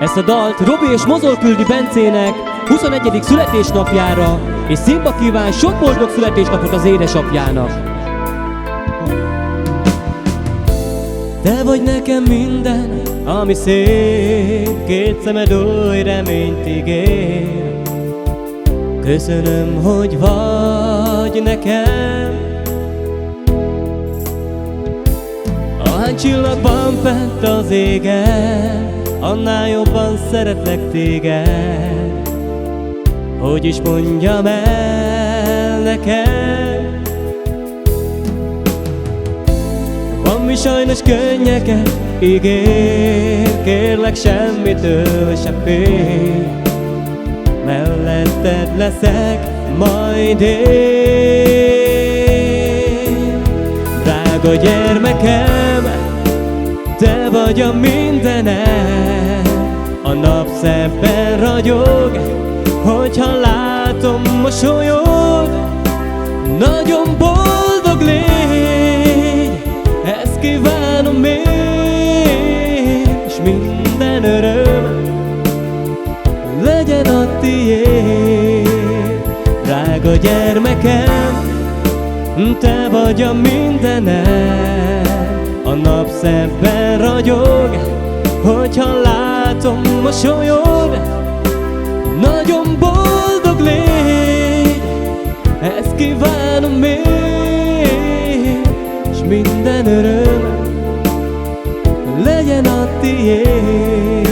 Ezt a dalt Robi és Mozol küldi Bencének 21. születésnapjára, és Szimba kíván sok boldog születésnapot az édesapjának. Te vagy nekem minden, ami szép, két szemed oly reményt ígér. Köszönöm, hogy vagy nekem. Ahány csillag van fent az égen, annál jobban szeretlek téged. Hogy is mondjam el neked? Van mi sajnos könnyeket ígér, kérlek semmitől se félj. Melletted leszek majd én. Drága gyermekem, te vagy a mindenem. A nap szebben ragyog, hogyha látom mosolyod. Nagyon boldog légy, ezt kívánom én, és minden öröm legyen a tiéd. Drága gyermekem, te vagy a mindenem. A nap szebben ragyog, hogyha látom mosolyod. Nagyon boldog légy, ezt kívánom én, és minden öröm legyen a tiéd.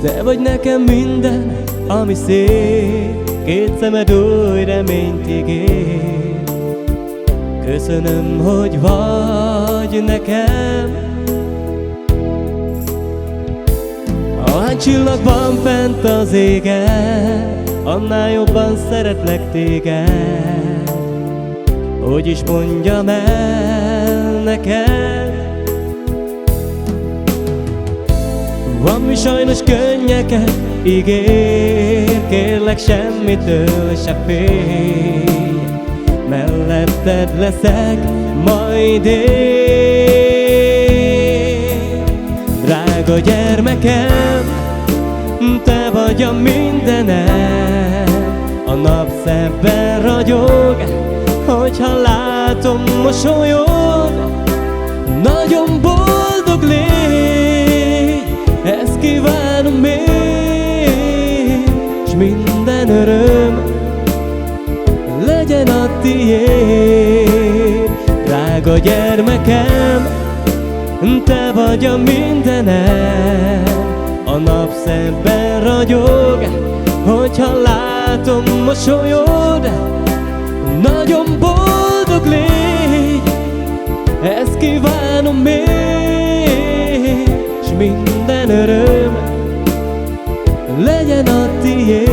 Te vagy nekem minden, ami szép, két szemed oly reményt ígér. Köszönöm, hogy vagy nekem. Ahány csillag van fent az égen, annál jobban szeretlek téged. Hogy is mondjam el neked? Van mi sajnos könnyeket ígér, kérlek semmitől se félj. Melletted leszek majd én. Drága gyermekem, te vagy a mindenem. A nap szebben ragyog, hogyha látom mosolyod. Nagyon boldog légy, ezt kívánom én, és minden öröm legyen a tiéd. Drága gyermekem, te vagy a mindenem. A nap szebben ragyog, hogyha látom mosolyod. Nagyon boldog légy, ezt kívánom én, és minden öröm legyen a tiéd.